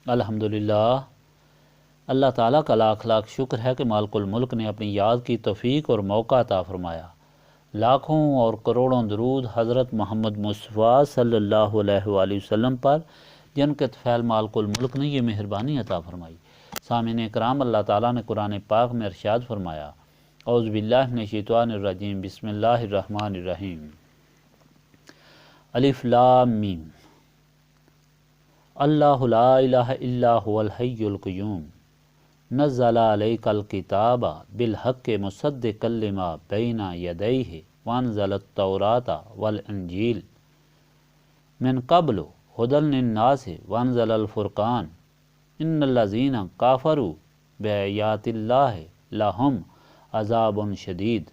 الحمدللہ، اللہ تعالیٰ کا لاکھ لاکھ شکر ہے کہ مالک الملک نے اپنی یاد کی توفیق اور موقع عطا فرمایا۔ لاکھوں اور کروڑوں درود حضرت محمد مصطفیٰ صلی اللہ علیہ وآلہ وسلم پر، جن کے طفیل مالک الملک نے یہ مہربانی عطا فرمائی۔ سامعین اکرام، اللہ تعالیٰ نے قرآن پاک میں ارشاد فرمایا، اعوذ باللہ من الشیطان الرجیم، بسم اللہ الرحمن الرحیم، الف لام میم، اللہ لا الہ الا هو الحی القیوم، نزل علیک الکتاب بالحق مصدقا لما بین یدیہ وانزل التوراۃ والانجیل من قبل ھدی للناس وانزل الفرقان ان الذین کافروا بآیات اللہ لہم عذاب شدید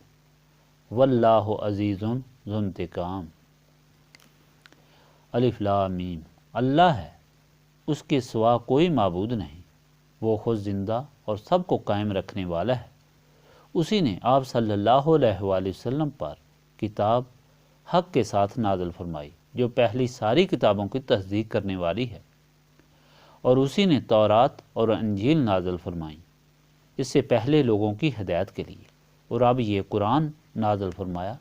واللہ عزیز ذو انتقام۔ الف لام میم، اللہ ہے، اس کے سوا کوئی معبود نہیں، وہ خود زندہ اور سب کو قائم رکھنے والا ہے۔ اسی نے آپ صلی اللہ علیہ وآلہ وسلم پر کتاب حق کے ساتھ نازل فرمائی، جو پہلی ساری کتابوں کی تصدیق کرنے والی ہے، اور اسی نے تورات اور انجیل نازل فرمائی اس سے پہلے لوگوں کی ہدایت کے لیے، اور اب یہ قرآن نازل فرمایا۔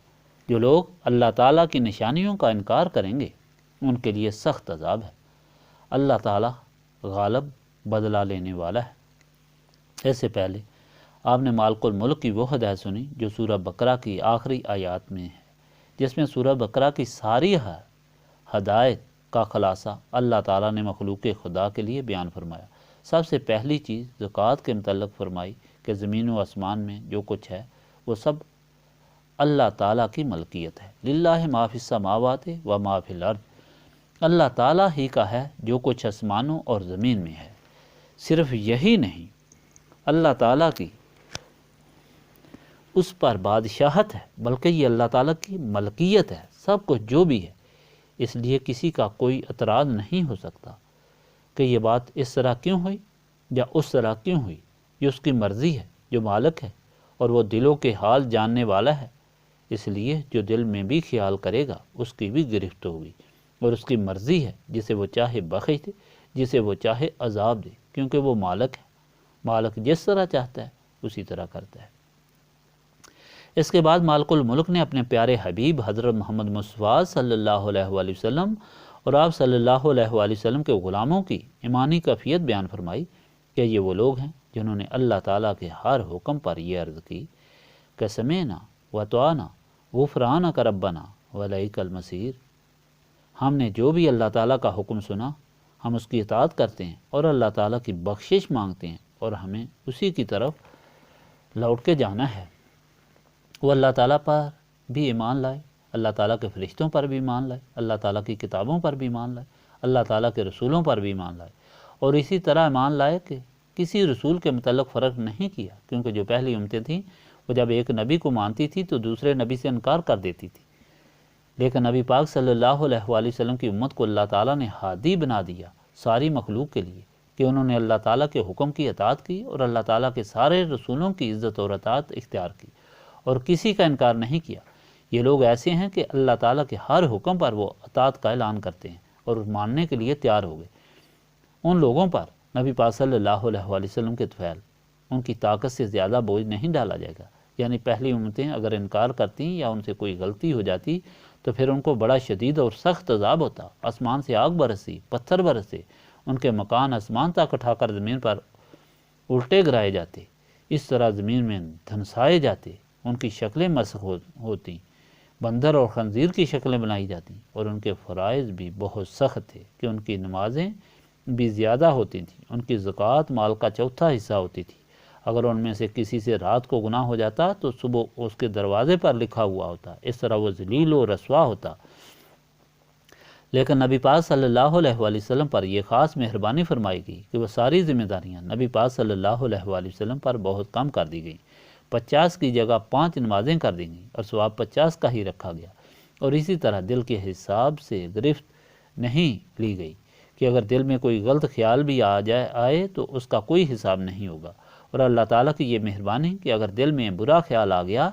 جو لوگ اللہ تعالیٰ کی نشانیوں کا انکار کریں گے ان کے لیے سخت عذاب ہے۔ اللہ تعالیٰ غالب بدلہ لینے والا ہے۔ اس سے پہلے آپ نے مالک الملک کی وہ ہدایت سنی جو سورہ بقرہ کی آخری آیات میں ہے، جس میں سورہ بقرہ کی ساری ہدایت کا خلاصہ اللہ تعالیٰ نے مخلوق خدا کے لیے بیان فرمایا۔ سب سے پہلی چیز زکوٰۃ کے متعلق فرمائی کہ زمین و آسمان میں جو کچھ ہے وہ سب اللہ تعالیٰ کی ملکیت ہے۔ للہ ما فی السماوات و ما فی الارض، اللہ تعالیٰ ہی کا ہے جو کچھ آسمانوں اور زمین میں ہے۔ صرف یہی نہیں، اللہ تعالیٰ کی اس پر بادشاہت ہے، بلکہ یہ اللہ تعالیٰ کی ملکیت ہے، سب کچھ جو بھی ہے۔ اس لیے کسی کا کوئی اعتراض نہیں ہو سکتا کہ یہ بات اس طرح کیوں ہوئی یا اس طرح کیوں ہوئی۔ یہ اس کی مرضی ہے، جو مالک ہے، اور وہ دلوں کے حال جاننے والا ہے۔ اس لیے جو دل میں بھی خیال کرے گا اس کی بھی گرفت ہوگی، اور اس کی مرضی ہے، جسے وہ چاہے بخش دے، جسے وہ چاہے عذاب دے، کیونکہ وہ مالک ہے۔ مالک جس طرح چاہتا ہے اسی طرح کرتا ہے۔ اس کے بعد مالک الملک نے اپنے پیارے حبیب حضرت محمد مصطفیٰ صلی اللہ علیہ وآلہ وسلم اور آپ صلی اللہ علیہ وآلہ وسلم کے غلاموں کی ایمانی کیفیت بیان فرمائی کہ یہ وہ لوگ ہیں جنہوں نے اللہ تعالیٰ کے ہر حکم پر یہ عرض کی کہ سمعنا وأطعنا غفرانک ربنا وإلیک المصیر۔ ہم نے جو بھی اللہ تعالیٰ کا حکم سنا ہم اس کی اطاعت کرتے ہیں اور اللہ تعالیٰ کی بخشش مانگتے ہیں، اور ہمیں اسی کی طرف لوٹ کے جانا ہے۔ وہ اللہ تعالیٰ پر بھی ایمان لائے، اللہ تعالیٰ کے فرشتوں پر بھی ایمان لائے، اللہ تعالیٰ کی کتابوں پر بھی ایمان لائے، اللہ تعالیٰ کے رسولوں پر بھی ایمان لائے، اور اسی طرح ایمان لائے کہ کسی رسول کے متعلق فرق نہیں کیا، کیونکہ جو پہلی امتیں تھیں وہ جب ایک نبی کو مانتی تھی تو دوسرے نبی سے انکار کر دیتی تھی، لیکن نبی پاک صلی اللہ علیہ وآلہ وسلم کی امت کو اللہ تعالیٰ نے ہادی بنا دیا ساری مخلوق کے لیے، کہ انہوں نے اللہ تعالیٰ کے حکم کی اطاعت کی اور اللہ تعالیٰ کے سارے رسولوں کی عزت اور اطاعت اختیار کی، اور کسی کا انکار نہیں کیا۔ یہ لوگ ایسے ہیں کہ اللہ تعالیٰ کے ہر حکم پر وہ اطاعت کا اعلان کرتے ہیں اور ماننے کے لیے تیار ہو گئے۔ ان لوگوں پر نبی پاک صلی اللہ علیہ وآلہ وسلم کے طفیل ان کی طاقت سے زیادہ بوجھ نہیں ڈالا جائے گا، یعنی پہلی امتیں اگر انکار کرتی یا ان سے کوئی غلطی ہو جاتی تو پھر ان کو بڑا شدید اور سخت عذاب ہوتا، آسمان سے آگ برسی، پتھر برسے، ان کے مکان آسمان تک اٹھا کر زمین پر الٹے گرائے جاتے، اس طرح زمین میں دھنسائے جاتے، ان کی شکلیں مسخ ہوتی، بندر اور خنزیر کی شکلیں بنائی جاتی، اور ان کے فرائض بھی بہت سخت تھے کہ ان کی نمازیں بھی زیادہ ہوتی تھیں، ان کی زکوٰۃ مال کا چوتھا حصہ ہوتی تھی۔ اگر ان میں سے کسی سے رات کو گناہ ہو جاتا تو صبح اس کے دروازے پر لکھا ہوا ہوتا، اس طرح وہ ذلیل و رسوا ہوتا۔ لیکن نبی پاک صلی اللہ علیہ وآلہ وسلم پر یہ خاص مہربانی فرمائی گئی کہ وہ ساری ذمہ داریاں نبی پاک صلی اللہ علیہ وآلہ وسلم پر بہت کم کر دی گئیں۔ 50 کی جگہ 5 نمازیں کر دی گئیں اور ثواب 50 کا ہی رکھا گیا، اور اسی طرح دل کے حساب سے گرفت نہیں لی گئی کہ اگر دل میں کوئی غلط خیال بھی آئے تو اس کا کوئی حساب نہیں ہوگا۔ اور اللہ تعالیٰ کی یہ مہربانی کہ اگر دل میں برا خیال آ گیا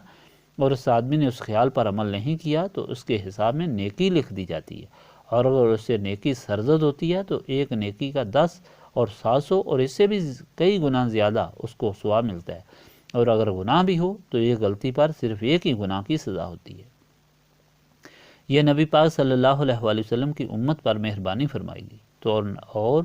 اور اس آدمی نے اس خیال پر عمل نہیں کیا تو اس کے حساب میں نیکی لکھ دی جاتی ہے، اور اگر اس سے نیکی سرزد ہوتی ہے تو ایک نیکی کا 10 اور 700 اور اس سے بھی کئی گنا زیادہ اس کو ثواب ملتا ہے، اور اگر گناہ بھی ہو تو یہ غلطی پر صرف ایک ہی گناہ کی سزا ہوتی ہے۔ یہ نبی پاک صلی اللہ علیہ وآلہ وسلم کی امت پر مہربانی فرمائی گئی تو اور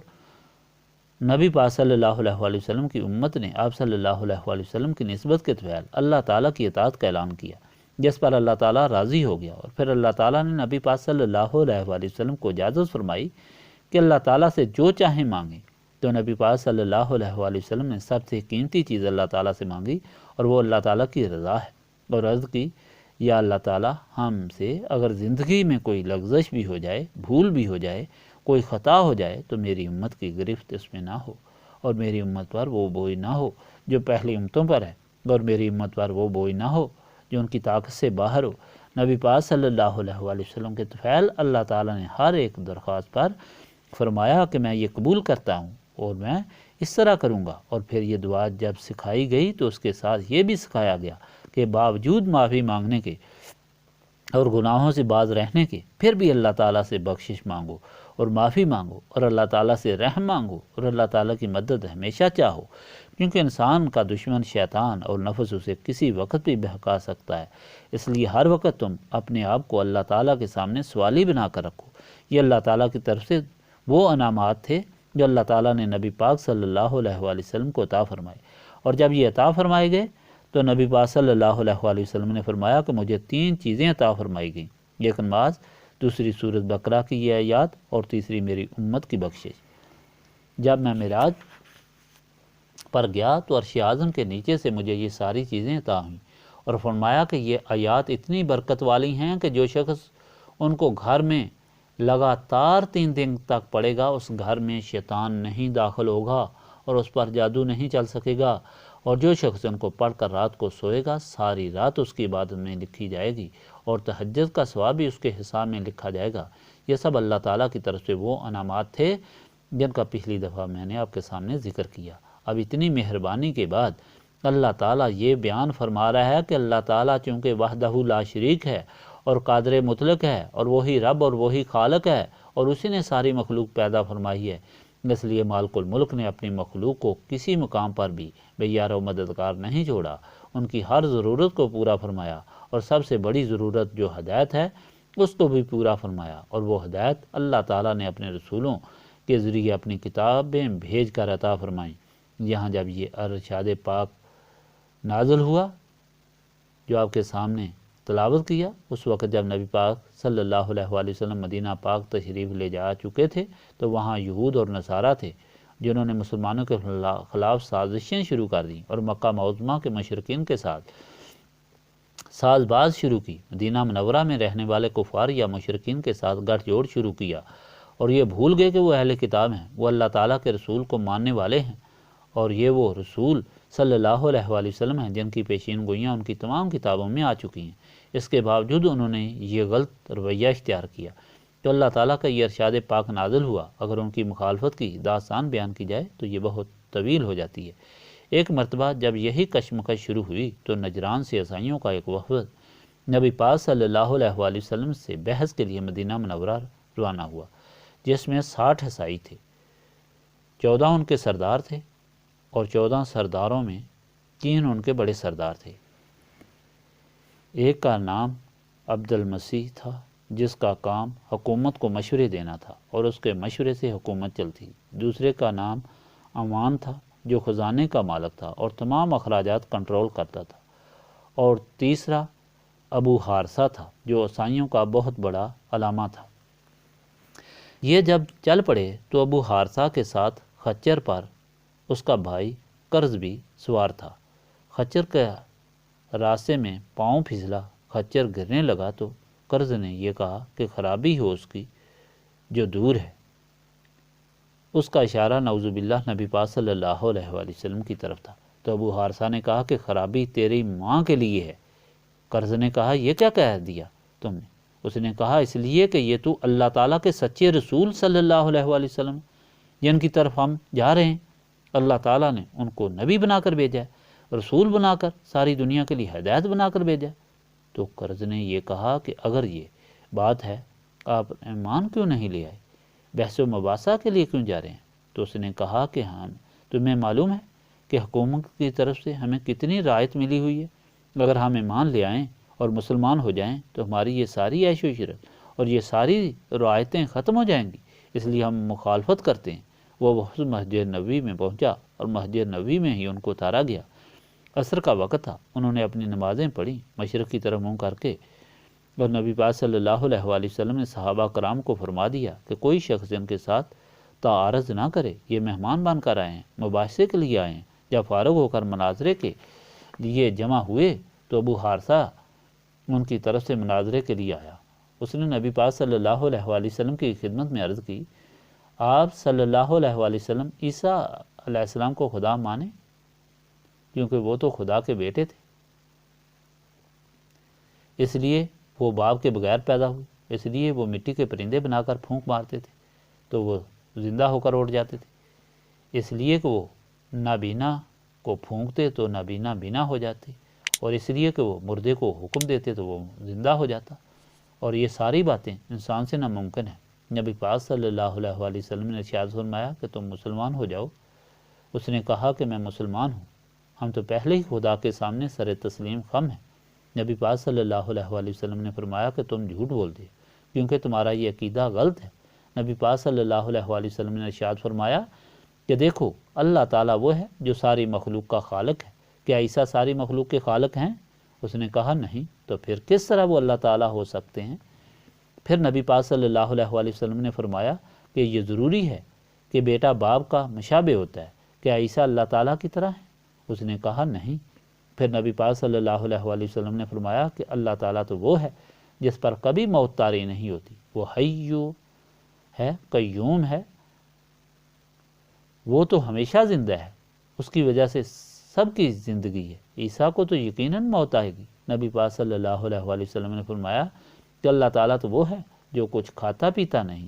نبی پاک صلی اللہ علیہ وآلہ وسلم کی امت نے آپ صلی اللہ علیہ وآلہ وسلم کی نسبت کے طفیل اللہ تعالیٰ کی اطاعت کا اعلان کیا، جس پر اللہ تعالیٰ راضی ہو گیا، اور پھر اللہ تعالیٰ نے نبی پاک صلی اللہ علیہ وآلہ وسلم کو اجازت فرمائی کہ اللہ تعالیٰ سے جو چاہیں مانگیں، تو نبی پاک صلی اللہ علیہ وآلہ وسلم نے سب سے قیمتی چیز اللہ تعالیٰ سے مانگی، اور وہ اللہ تعالیٰ کی رضا ہے، اور عرض کی یا اللہ تعالیٰ ہم سے اگر زندگی میں کوئی لغزش بھی ہو جائے، بھول بھی ہو جائے، کوئی خطا ہو جائے تو میری امت کی گرفت اس میں نہ ہو، اور میری امت پر وہ بوجھ نہ ہو جو پہلی امتوں پر ہے، اور میری امت پر وہ بوجھ نہ ہو جو ان کی طاقت سے باہر ہو۔ نبی پاک صلی اللہ علیہ وآلہ وسلم کے طفیل اللہ تعالیٰ نے ہر ایک درخواست پر فرمایا کہ میں یہ قبول کرتا ہوں اور میں اس طرح کروں گا، اور پھر یہ دعا جب سکھائی گئی تو اس کے ساتھ یہ بھی سکھایا گیا کہ باوجود معافی مانگنے کے اور گناہوں سے باز رہنے کے پھر بھی اللہ تعالیٰ سے بخشش مانگو اور معافی مانگو، اور اللہ تعالیٰ سے رحم مانگو، اور اللہ تعالیٰ کی مدد ہمیشہ چاہو، کیونکہ انسان کا دشمن شیطان اور نفس اسے کسی وقت بھی بہکا سکتا ہے۔ اس لیے ہر وقت تم اپنے آپ کو اللہ تعالیٰ کے سامنے سوالی بنا کر رکھو۔ یہ اللہ تعالیٰ کی طرف سے وہ انعامات تھے جو اللہ تعالیٰ نے نبی پاک صلی اللہ علیہ وآلہ وسلم کو عطا فرمائے، اور جب یہ عطا فرمائے گئے تو نبی پاک صلی اللہ علیہ وآلہ وسلم نے فرمایا کہ مجھے 3 چیزیں عطا فرمائی گئیں، ایک نماز، دوسری سورۃ بقرہ کی یہ آیات، اور تیسری میری امت کی بخشش۔ جب میں معراج پر گیا تو عرش اعظم کے نیچے سے مجھے یہ ساری چیزیں عطا ہوئیں، اور فرمایا کہ یہ آیات اتنی برکت والی ہیں کہ جو شخص ان کو گھر میں لگاتار 3 دن تک پڑھے گا اس گھر میں شیطان نہیں داخل ہوگا اور اس پر جادو نہیں چل سکے گا، اور جو شخص ان کو پڑھ کر رات کو سوئے گا ساری رات اس کی عبادت میں لکھی جائے گی، اور تہجد کا ثواب بھی اس کے حساب میں لکھا جائے گا۔ یہ سب اللہ تعالیٰ کی طرف سے وہ انعامات تھے جن کا پچھلی دفعہ میں نے آپ کے سامنے ذکر کیا۔ اب اتنی مہربانی کے بعد اللہ تعالیٰ یہ بیان فرما رہا ہے کہ اللہ تعالیٰ چونکہ وحدہ لا شریک ہے اور قادر مطلق ہے، اور وہی رب اور وہی خالق ہے، اور اسی نے ساری مخلوق پیدا فرمائی ہے، اس لیے مالک الملک نے اپنی مخلوق کو کسی مقام پر بھی بے یار و مددگار نہیں چھوڑا، ان کی ہر ضرورت کو پورا فرمایا، اور سب سے بڑی ضرورت جو ہدایت ہے اس کو بھی پورا فرمایا، اور وہ ہدایت اللہ تعالیٰ نے اپنے رسولوں کے ذریعے اپنی کتابیں بھیج کر عطا فرمائیں۔ یہاں جب یہ ارشاد پاک نازل ہوا جو آپ کے سامنے تلاوت کیا، اس وقت جب نبی پاک صلی اللہ علیہ وآلہ وسلم مدینہ پاک تشریف لے جا چکے تھے تو وہاں یہود اور نصارہ تھے جنہوں نے مسلمانوں کے خلاف سازشیں شروع کر دیں اور مکہ معظمہ کے مشرکین کے ساتھ ساز باز شروع کی، مدینہ منورہ میں رہنے والے کفار یا مشرکین کے ساتھ گٹھ جوڑ شروع کیا، اور یہ بھول گئے کہ وہ اہل کتاب ہیں، وہ اللہ تعالیٰ کے رسول کو ماننے والے ہیں، اور یہ وہ رسول صلی اللہ علیہ وآلہ وسلم ہیں جن کی پیشین گوئیاں ان کی تمام کتابوں میں آ چکی ہیں۔ اس کے باوجود انہوں نے یہ غلط رویہ اختیار کیا تو اللہ تعالیٰ کا یہ ارشاد پاک نازل ہوا۔ اگر ان کی مخالفت کی داستان بیان کی جائے تو یہ بہت طویل ہو جاتی ہے۔ ایک مرتبہ جب یہی کشمکش شروع ہوئی تو نجران سے عیسائیوں کا ایک وفد نبی پاک صلی اللہ علیہ وآلہ وسلم سے بحث کے لیے مدینہ منورہ روانہ ہوا، جس میں 60 عیسائی تھے، 14 ان کے سردار تھے، اور 14 سرداروں میں 3 ان کے بڑے سردار تھے۔ ایک کا نام عبد المسیح تھا جس کا کام حکومت کو مشورے دینا تھا اور اس کے مشورے سے حکومت چلتی۔ دوسرے کا نام امان تھا جو خزانے کا مالک تھا اور تمام اخراجات کنٹرول کرتا تھا، اور تیسرا ابو حارثہ تھا جو عیسائیوں کا بہت بڑا علامہ تھا۔ یہ جب چل پڑے تو ابو حارثہ کے ساتھ خچر پر اس کا بھائی قرظ بھی سوار تھا۔ خچر کے راستے میں پاؤں پھسلا، خچر گرنے لگا تو قرظ نے یہ کہا کہ خرابی ہو اس کی جو دور ہے۔ اس کا اشارہ نعوذ باللہ نبی پاک صلی اللہ علیہ وآلہ وسلم کی طرف تھا، تو ابو حارثہ نے کہا کہ خرابی تیری ماں کے لیے ہے۔ قرظ نے کہا یہ کیا کہہ دیا تم نے؟ اس نے کہا اس لیے کہ یہ تو اللہ تعالیٰ کے سچے رسول صلی اللہ علیہ وآلہ وسلم جن کی طرف ہم جا رہے ہیں، اللہ تعالیٰ نے ان کو نبی بنا کر بھیجا ہے، رسول بنا کر ساری دنیا کے لیے ہدایت بنا کر بھیجا ہے۔ تو قرظ نے یہ کہا کہ اگر یہ بات ہے آپ ایمان کیوں نہیں لے آئے، بحث و مباحثہ کے لیے کیوں جا رہے ہیں؟ تو اس نے کہا کہ ہاں، تمہیں معلوم ہے کہ حکومت کی طرف سے ہمیں کتنی رعایت ملی ہوئی ہے، اگر ہم ایمان لے آئیں اور مسلمان ہو جائیں تو ہماری یہ ساری عیش و عشرت اور یہ ساری رعایتیں ختم ہو جائیں گی، اس لیے ہم مخالفت کرتے ہیں۔ وہ مسجد نبوی میں پہنچا اور مسجد نبوی میں ہی ان کو اتارا گیا۔ عصر کا وقت تھا، انہوں نے اپنی نمازیں پڑھی مشرق کی طرف منہ کر کے، اور نبی پاک صلی اللہ علیہ وآلہ وسلم نے صحابہ کرام کو فرما دیا کہ کوئی شخص ان کے ساتھ تعارض نہ کرے، یہ مہمان بن کر آئے ہیں، مباحثے کے لیے آئے ہیں۔ جب فارغ ہو کر مناظرے کے لیے جمع ہوئے تو ابو حارثہ ان کی طرف سے مناظرے کے لیے آیا۔ اس نے نبی پاک صلی اللہ علیہ وآلہ وسلم کی خدمت میں عرض کی، آپ صلی اللہ علیہ وآلہ وسلم عیسیٰ علیہ السلام کو خدا مانیں، کیونکہ وہ تو خدا کے بیٹے تھے، اس لیے وہ باپ کے بغیر پیدا ہوئے، اس لیے وہ مٹی کے پرندے بنا کر پھونک مارتے تھے تو وہ زندہ ہو کر اٹھ جاتے تھے، اس لیے کہ وہ نابینا کو پھونکتے تو نابینا بینا ہو جاتے، اور اس لیے کہ وہ مردے کو حکم دیتے تو وہ زندہ ہو جاتا، اور یہ ساری باتیں انسان سے ناممکن ہیں۔ نبی پاک صلی اللہ علیہ وآلہ وسلم نے ارشاد فرمایا کہ تم مسلمان ہو جاؤ۔ اس نے کہا کہ میں مسلمان ہوں، ہم تو پہلے ہی خدا کے سامنے سر تسلیم خم ہیں۔ نبی پاک صلی اللہ علیہ وآلہ وسلم نے فرمایا کہ تم جھوٹ بولتے کیونکہ تمہارا یہ عقیدہ غلط ہے۔ نبی پاک صلی اللہ علیہ وآلہ وسلم نے ارشاد فرمایا کہ دیکھو اللہ تعالیٰ وہ ہے جو ساری مخلوق کا خالق ہے، کیا عیسیٰ ساری مخلوق کے خالق ہیں؟ اس نے کہا نہیں، تو پھر کس طرح وہ اللہ تعالیٰ ہو سکتے ہیں؟ پھر نبی پاک صلی اللہ علیہ وآلہ وسلم نے فرمایا کہ یہ ضروری ہے کہ بیٹا باپ کا مشابہ ہوتا ہے، کیا عیسیٰ اللہ تعالیٰ کی طرح ہے؟ اس نے کہا نہیں۔ پھر نبی پاک صلی اللہ علیہ وآلہ وسلم نے فرمایا کہ اللہ تعالیٰ تو وہ ہے جس پر کبھی موت طاری نہیں ہوتی، وہ حیو ہے، قیوم ہے، وہ تو ہمیشہ زندہ ہے، اس کی وجہ سے سب کی زندگی ہے، عیسیٰ کو تو یقیناً موت آئے گی۔ نبی پاک صلی اللہ علیہ وآلہ وسلم نے فرمایا کہ اللہ تعالیٰ تو وہ ہے جو کچھ کھاتا پیتا نہیں،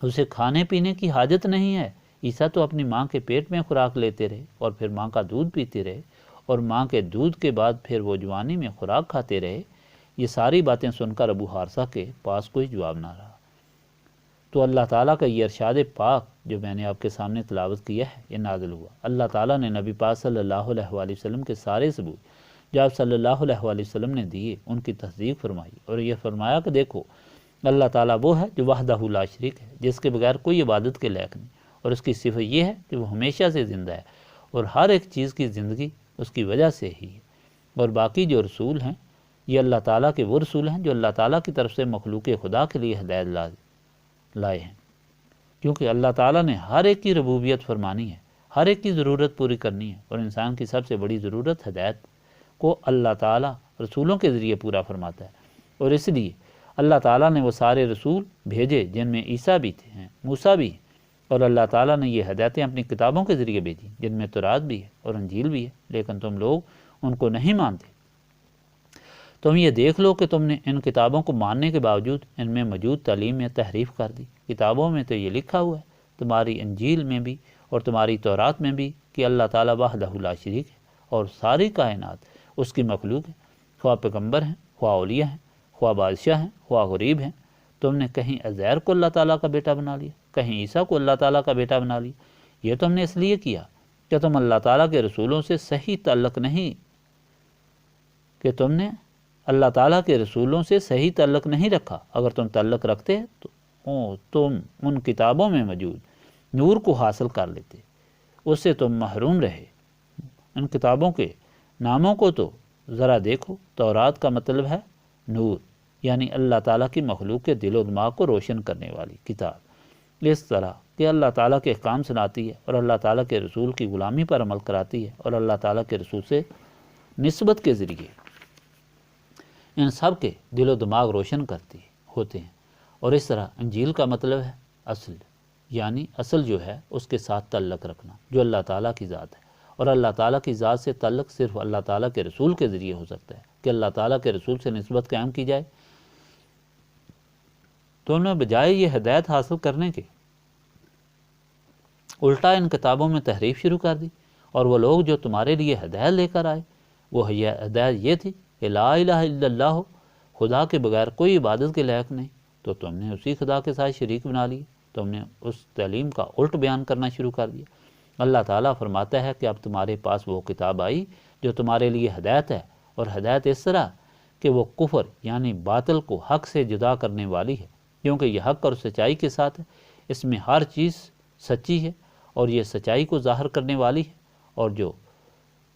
اسے کھانے پینے کی حاجت نہیں ہے۔ عیسیٰ تو اپنی ماں کے پیٹ میں خوراک لیتے رہے اور پھر ماں کا دودھ پیتے رہے، اور ماں کے دودھ کے بعد پھر وہ جوانی میں خوراک کھاتے رہے۔ یہ ساری باتیں سن کر ابو حارثہ کے پاس کوئی جواب نہ رہا۔ تو اللہ تعالیٰ کا یہ ارشاد پاک جو میں نے آپ کے سامنے تلاوت کیا ہے یہ نازل ہوا۔ اللہ تعالیٰ نے نبی پاک صلی اللہ علیہ وآلہ وسلم کے سارے ثبوت جو آپ صلی اللہ علیہ وآلہ وسلم نے دیے ان کی تصدیق فرمائی، اور یہ فرمایا کہ دیکھو اللہ تعالیٰ وہ ہے جو وحدہ لا شریک ہے، جس کے بغیر کوئی عبادت کے لائق نہیں، اور اس کی صفت یہ ہے کہ وہ ہمیشہ سے زندہ ہے، اور ہر ایک چیز کی زندگی اس کی وجہ سے ہی ہے۔ اور باقی جو رسول ہیں یہ اللہ تعالیٰ کے وہ رسول ہیں جو اللہ تعالیٰ کی طرف سے مخلوق خدا کے لیے ہدایت لائے ہیں، کیونکہ اللہ تعالیٰ نے ہر ایک کی ربوبیت فرمانی ہے، ہر ایک کی ضرورت پوری کرنی ہے، اور انسان کی سب سے بڑی ضرورت ہدایت کو اللہ تعالیٰ رسولوں کے ذریعے پورا فرماتا ہے، اور اس لیے اللہ تعالیٰ نے وہ سارے رسول بھیجے جن میں عیسیٰ بھی ہیں، موسیٰ بھی ہیں، اور اللہ تعالیٰ نے یہ ہدایتیں اپنی کتابوں کے ذریعے بھیجی جن میں تورات بھی ہے اور انجیل بھی ہے، لیکن تم لوگ ان کو نہیں مانتے۔ تم یہ دیکھ لو کہ تم نے ان کتابوں کو ماننے کے باوجود ان میں موجود تعلیم میں تحریف کر دی۔ کتابوں میں تو یہ لکھا ہوا ہے، تمہاری انجیل میں بھی اور تمہاری تورات میں بھی، کہ اللہ تعالیٰ وحدہ لا شریک ہے اور ساری کائنات اس کی مخلوق ہے، خواہ پیغمبر ہیں، خواہ اولیاء ہیں، خواہ بادشاہ ہیں، خواہ غریب ہیں۔ تم نے کہیں عزیر کو اللہ تعالیٰ کا بیٹا بنا لیا، کہیں عیسیٰ کو اللہ تعالیٰ کا بیٹا بنا لیا۔ یہ تم نے اس لیے کیا کہ تم اللہ تعالیٰ کے رسولوں سے صحیح تعلق نہیں رکھا۔ اگر تم تعلق رکھتے تو تم ان کتابوں میں موجود نور کو حاصل کر لیتے، اس سے تم محروم رہے۔ ان کتابوں کے ناموں کو تو ذرا دیکھو، تورات کا مطلب ہے نور، یعنی اللہ تعالیٰ کی مخلوق کے دل و دماغ کو روشن کرنے والی کتاب، اس طرح کہ اللہ تعالیٰ کے احکام سناتی ہے اور اللہ تعالیٰ کے رسول کی غلامی پر عمل کراتی ہے، اور اللہ تعالیٰ کے رسول سے نسبت کے ذریعے ان سب کے دل و دماغ روشن کرتی ہوتے ہیں۔ اور اس طرح انجیل کا مطلب ہے اصل، یعنی اصل جو ہے اس کے ساتھ تعلق رکھنا جو اللہ تعالیٰ کی ذات ہے، اور اللہ تعالیٰ کی ذات سے تعلق صرف اللہ تعالیٰ کے رسول کے ذریعے ہو سکتا ہے کہ اللہ تعالیٰ کے رسول سے نسبت قائم کی جائے۔ تو انہوں نے بجائے یہ ہدایت حاصل کرنے کے الٹا ان کتابوں میں تحریف شروع کر دی، اور وہ لوگ جو تمہارے لیے ہدایت لے کر آئے وہ ہدایت یہ تھی کہ لا الہ الا اللہ، خدا کے بغیر کوئی عبادت کے لائق نہیں، تو تم نے اسی خدا کے ساتھ شریک بنا لی۔ تم نے اس تعلیم کا الٹ بیان کرنا شروع کر دیا۔ اللہ تعالیٰ فرماتا ہے کہ اب تمہارے پاس وہ کتاب آئی جو تمہارے لیے ہدایت ہے، اور ہدایت اس طرح کہ وہ کفر یعنی باطل کو حق سے جدا کرنے والی ہے، کیونکہ یہ حق اور سچائی کے ساتھ ہے۔ اس میں ہر چیز سچی ہے اور یہ سچائی کو ظاہر کرنے والی ہے، اور جو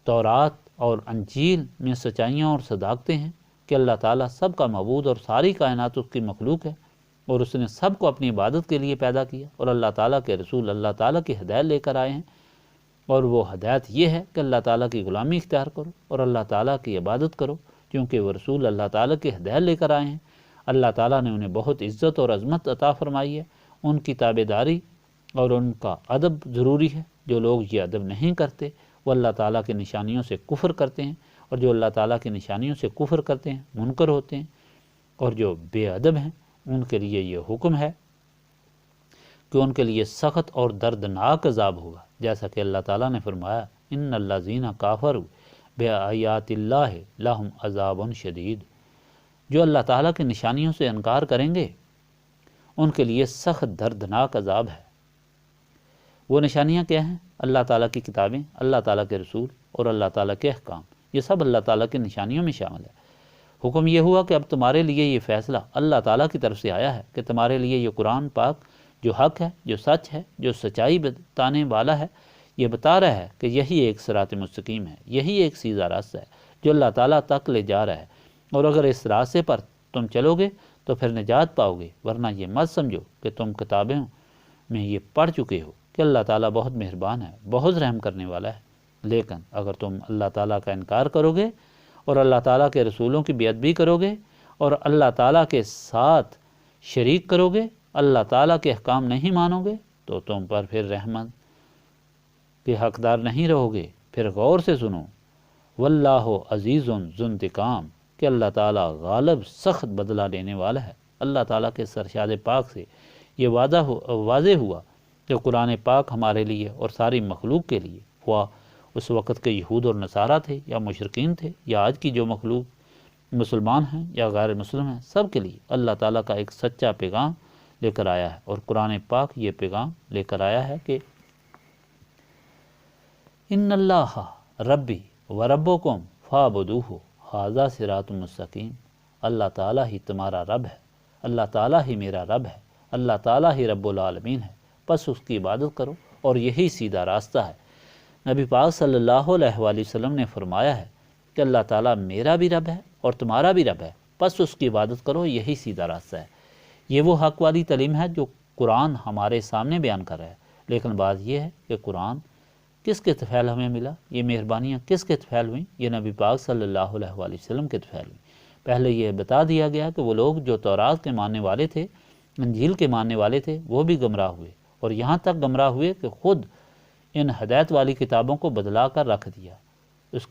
تورات اور انجیل میں سچائیاں اور صداقتیں ہیں کہ اللہ تعالیٰ سب کا معبود اور ساری کائنات اس کی مخلوق ہے، اور اس نے سب کو اپنی عبادت کے لیے پیدا کیا، اور اللہ تعالیٰ کے رسول اللہ تعالیٰ کی ہدایت لے کر آئے ہیں، اور وہ ہدایت یہ ہے کہ اللہ تعالیٰ کی غلامی اختیار کرو اور اللہ تعالیٰ کی عبادت کرو، کیونکہ وہ رسول اللہ تعالیٰ کی ہدایت لے کر آئے ہیں۔ اللہ تعالیٰ نے انہیں بہت عزت اور عظمت عطا فرمائی ہے، ان کی تابع داری اور ان کا ادب ضروری ہے۔ جو لوگ یہ ادب نہیں کرتے وہ اللہ تعالیٰ کی نشانیوں سے کفر کرتے ہیں، اور جو اللہ تعالیٰ کی نشانیوں سے کفر کرتے ہیں منکر ہوتے ہیں، اور جو بے ادب ہیں ان کے لیے یہ حکم ہے کہ ان کے لیے سخت اور دردناک عذاب ہوگا، جیسا کہ اللہ تعالیٰ نے فرمایا ان الذین کافروا بآیات اللہ لہم عذاب شدید۔ جو اللہ تعالیٰ کی نشانیوں سے انکار کریں گے ان کے لیے سخت دردناک عذاب ہے۔ وہ نشانیاں کیا ہیں؟ اللہ تعالیٰ کی کتابیں، اللہ تعالیٰ کے رسول اور اللہ تعالیٰ کے احکام، یہ سب اللہ تعالیٰ کی نشانیوں میں شامل ہے۔ حکم یہ ہوا کہ اب تمہارے لیے یہ فیصلہ اللہ تعالیٰ کی طرف سے آیا ہے کہ تمہارے لیے یہ قرآن پاک جو حق ہے، جو سچ ہے، جو سچائی بتانے والا ہے، یہ بتا رہا ہے کہ یہی ایک صراط مستقیم ہے، یہی ایک سیدھا راستہ ہے جو اللہ تعالیٰ تک لے جا رہا ہے، اور اگر اس راستے پر تم چلو گے تو پھر نجات پاؤ گے، ورنہ یہ مت سمجھو کہ تم کتابیں میں یہ پڑھ چکے ہو کہ اللہ تعالیٰ بہت مہربان ہے، بہت رحم کرنے والا ہے۔ لیکن اگر تم اللہ تعالیٰ کا انکار کرو گے اور اللہ تعالیٰ کے رسولوں کی بے ادبی کرو گے اور اللہ تعالیٰ کے ساتھ شریک کرو گے، اللہ تعالیٰ کے احکام نہیں مانو گے، تو تم پر پھر رحمت کے حقدار نہیں رہو گے۔ پھر غور سے سنو، واللہ عزیز ذو انتقام، کہ اللہ تعالیٰ غالب سخت بدلہ لینے والا ہے۔ اللہ تعالیٰ کے ارشاد پاک سے یہ واضح ہوا کہ قرآن پاک ہمارے لیے اور ساری مخلوق کے لیے، ہوا اس وقت کے یہود اور نصارہ تھے یا مشرکین تھے یا آج کی جو مخلوق مسلمان ہیں یا غیر مسلم ہیں، سب کے لیے اللہ تعالیٰ کا ایک سچا پیغام لے کر آیا ہے، اور قرآن پاک یہ پیغام لے کر آیا ہے کہ ان اللہ ربی و ربکم فاعبدوہ ھذا صراط مستقیم۔ اللہ تعالیٰ ہی تمہارا رب ہے، اللہ تعالیٰ ہی میرا رب ہے، اللہ تعالیٰ ہی رب العالمین ہے، بس اس کی عبادت کرو اور یہی سیدھا راستہ ہے۔ نبی پاک صلی اللہ علیہ وآلہ وسلم نے فرمایا ہے کہ اللہ تعالیٰ میرا بھی رب ہے اور تمہارا بھی رب ہے، بس اس کی عبادت کرو، یہی سیدھا راستہ ہے۔ یہ وہ حق والی تعلیم ہے جو قرآن ہمارے سامنے بیان کر رہا ہے، لیکن بات یہ ہے کہ قرآن کس کے طفیل ہمیں ملا، یہ مہربانیاں کس کے طفیل ہوئیں؟ یہ نبی پاک صلی اللہ علیہ وآلہ وسلم کے طفیل ہوئیں۔ پہلے یہ بتا دیا گیا کہ وہ لوگ جو تورات کے ماننے والے تھے، انجیل کے ماننے والے تھے، وہ بھی گمراہ ہوئے، اور یہاں تک گمراہ ہوئے کہ خود ان ہدایت والی کتابوں کو بدلا کر رکھ دیا۔ اس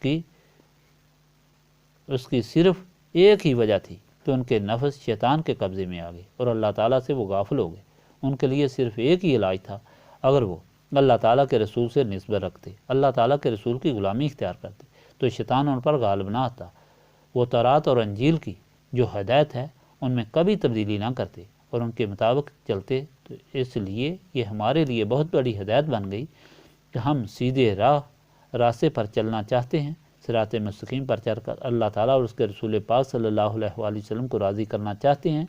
کی صرف ایک ہی وجہ تھی کہ ان کے نفس شیطان کے قبضے میں آ گئے اور اللہ تعالیٰ سے وہ غافل ہو گئے۔ ان کے لیے صرف ایک ہی علاج تھا، اگر وہ اللہ تعالیٰ کے رسول سے نسبت رکھتے، اللہ تعالیٰ کے رسول کی غلامی اختیار کرتے، تو شیطان ان پر غالب نہ آتا۔ وہ تورات اور انجیل کی جو ہدایت ہے ان میں کبھی تبدیلی نہ کرتے اور ان کے مطابق چلتے، تو اس لیے یہ ہمارے لیے بہت بڑی ہدایت بن گئی کہ ہم سیدھے راستے پر چلنا چاہتے ہیں، صراط مستقیم پر چل کر اللہ تعالیٰ اور اس کے رسول پاک صلی اللہ علیہ وآلہ وسلم کو راضی کرنا چاہتے ہیں،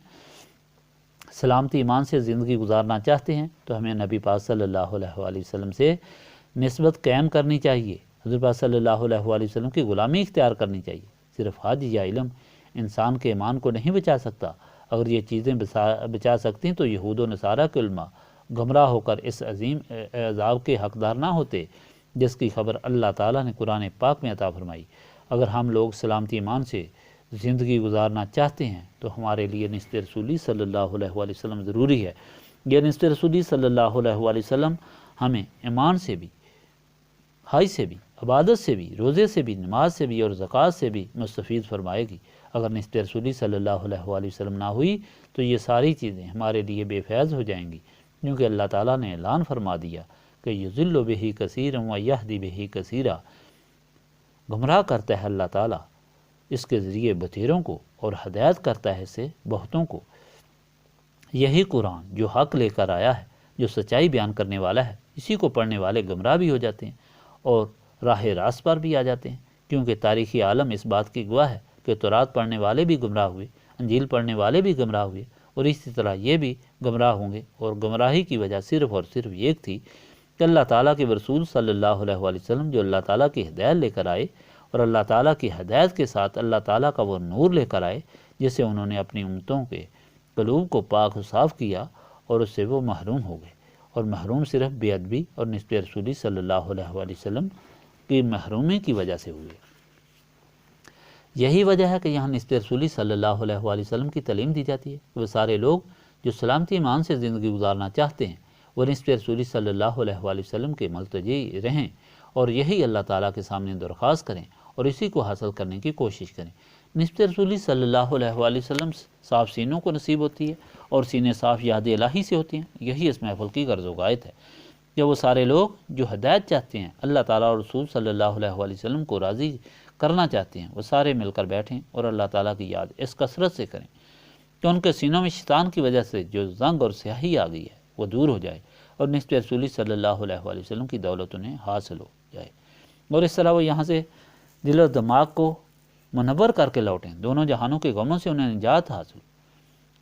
سلامتی ایمان سے زندگی گزارنا چاہتے ہیں، تو ہمیں نبی پاک صلی اللہ علیہ وآلہ وسلم سے نسبت قائم کرنی چاہیے، حضور پاک صلی اللہ علیہ وآلہ وسلم کی غلامی اختیار کرنی چاہیے۔ صرف حج یا علم انسان کے ایمان کو نہیں بچا سکتا، اگر یہ چیزیں بچا سکتی تو یہود و نصارہ کے علماء گمراہ ہو کر اس عظیم عذاب کے حقدار نہ ہوتے جس کی خبر اللہ تعالیٰ نے قرآن پاک میں عطا فرمائی۔ اگر ہم لوگ سلامتی ایمان سے زندگی گزارنا چاہتے ہیں تو ہمارے لیے نسبت رسولی صلی اللہ علیہ وآلہ وسلم ضروری ہے۔ یہ نسبت رسولی صلی اللہ علیہ وآلہ وسلم ہمیں ایمان سے بھی، حج سے بھی، عبادت سے بھی، روزے سے بھی، نماز سے بھی اور زکوٰۃ سے بھی مستفید فرمائے گی۔ اگر نسبت رسولی صلی اللہ علیہ وآلہ وسلم نہ ہوئی تو یہ ساری چیزیں ہمارے لیے بے فیض ہو جائیں گی، کیونکہ اللہ تعالیٰ نے اعلان فرما دیا کہ یضل بہ کثیرا ویہدی بہ کثیرا، گمراہ کرتا ہے اللہ تعالیٰ اس کے ذریعے بتیروں کو اور ہدایت کرتا ہے اسے بہتوں کو۔ یہی قرآن جو حق لے کر آیا ہے جو سچائی بیان کرنے والا ہے اسی کو پڑھنے والے گمراہ بھی ہو جاتے ہیں اور راہ راست پر بھی آ جاتے ہیں، کیونکہ تاریخی عالم اس بات کی گواہ ہے کہ تورات پڑھنے والے بھی گمراہ ہوئے، انجیل پڑھنے والے بھی گمراہ ہوئے، اور اسی طرح یہ بھی گمراہ ہوں گے۔ اور گمراہی کی وجہ صرف اور صرف ایک تھی کہ اللہ تعالیٰ کے رسول صلی اللہ علیہ وآلہ وسلم جو اللہ تعالیٰ کی ہدایت لے کر آئے، اور اللہ تعالیٰ کی ہدایت کے ساتھ اللہ تعالیٰ کا وہ نور لے کر آئے جس سے انہوں نے اپنی امتوں کے قلوب کو پاک و صاف کیا، اور اس سے وہ محروم ہو گئے، اور محروم صرف بے ادبی اور نسبت رسولی صلی اللہ علیہ وآلہ وسلم کی محرومی کی وجہ سے ہوئے۔ یہی وجہ ہے کہ یہاں نسبت رسولی صلی اللہ علیہ وآلہ وسلم کی تعلیم دی جاتی ہے۔ وہ سارے لوگ جو سلامتی ایمان سے زندگی گزارنا چاہتے ہیں وہ نسبت رسولی صلی اللہ علیہ وآلہ وسلم کے ملتجی رہیں اور یہی اللہ تعالیٰ کے سامنے درخواست کریں اور اسی کو حاصل کرنے کی کوشش کریں۔ نسبت رسولی صلی اللہ علیہ وآلہ وسلم صاف سینوں کو نصیب ہوتی ہے اور سینے صاف یاد الہی سے ہوتی ہیں۔ یہی اس محفل کی غرض و غایت ہے کہ وہ سارے لوگ جو ہدایت چاہتے ہیں، اللہ تعالیٰ اور رسول صلی اللہ علیہ وآلہ وسلم کو راضی کرنا چاہتے ہیں، وہ سارے مل کر بیٹھیں اور اللہ تعالیٰ کی یاد اس کثرت سے کریں کہ ان کے سینوں میں شیطان کی وجہ سے جو زنگ اور سیاہی آ گئی ہے وہ دور ہو جائے اور نسبت رسولی صلی اللہ علیہ وآلہ وسلم کی دولت انہیں حاصل ہو جائے، اور اس طرح وہ یہاں سے دل و دماغ کو منور کر کے لوٹیں، دونوں جہانوں کے غموں سے انہیں نجات حاصل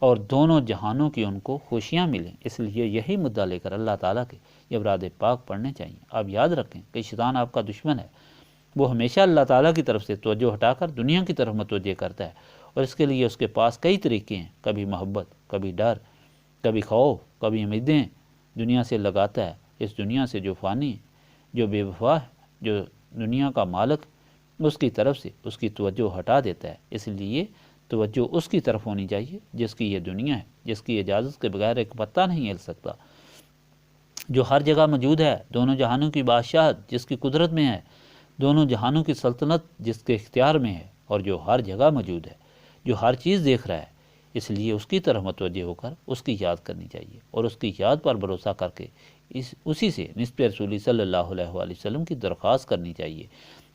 اور دونوں جہانوں کی ان کو خوشیاں ملیں۔ اس لیے یہی مدعا لے کر اللہ تعالیٰ کے یہ اوراد پاک پڑھنے چاہیے۔ آپ یاد رکھیں کہ شیطان آپ کا دشمن ہے، وہ ہمیشہ اللہ تعالیٰ کی طرف سے توجہ ہٹا کر دنیا کی طرف متوجہ کرتا ہے، اور اس کے لیے اس کے پاس کئی طریقے ہیں، کبھی محبت، کبھی ڈر، کبھی خوف، کبھی امیدیں دنیا سے لگاتا ہے۔ اس دنیا سے جو فانی، جو بے وفا ہے، جو دنیا کا مالک، اس کی طرف سے اس کی توجہ ہٹا دیتا ہے۔ اس لیے توجہ اس کی طرف ہونی چاہیے جس کی یہ دنیا ہے، جس کی اجازت کے بغیر ایک پتہ نہیں ہل سکتا، جو ہر جگہ موجود ہے، دونوں جہانوں کی بادشاہت جس کی قدرت میں ہے، دونوں جہانوں کی سلطنت جس کے اختیار میں ہے، اور جو ہر جگہ موجود ہے، جو ہر چیز دیکھ رہا ہے۔ اس لیے اس کی طرف متوجہ ہو کر اس کی یاد کرنی چاہیے اور اس کی یاد پر بھروسہ کر کے اسی سے نسبت رسولی صلی اللہ علیہ وآلہ وسلم کی درخواست کرنی چاہیے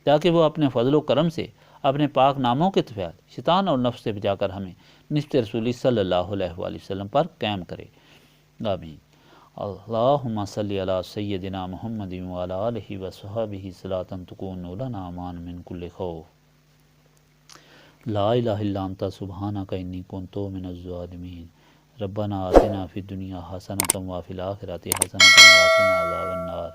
تاکہ وہ اپنے فضل و کرم سے اپنے پاک ناموں کے تفیل شیطان اور نفس سے بچا کر ہمیں نسبت رسولی صلی اللہ علیہ وآلہ وسلم پر قائم کرے۔ آمین۔ اللہم صلی علی سیدنا محمد وعلی آلہ وصحبہ صلاۃ تکون لنا امان من کل خوف۔ لا الہ الا انت سبحانک انی کنت من الظالمین۔ ربنا آتنا فی الدنیا حسنۃ وفی الآخرۃ حسنۃ وقنا عذاب النار۔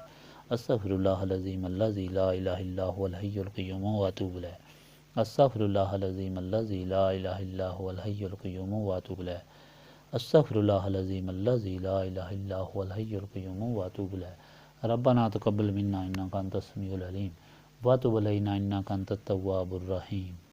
استغفر اللہ العظیم الذی لا الہ الا هو الحی القیوم واتوب الیہ۔ استغفر اللہ العظیم الذی لا الہ الا هو الحی القیوم واتوب الیہ۔ استغفر اللہ العظیم الذی لا الہ الا هو الحی القیوم واتوب الیہ۔ ربنا تقبل منا انک انت السمیع العلیم وتب علینا انک انت التواب الرحیم۔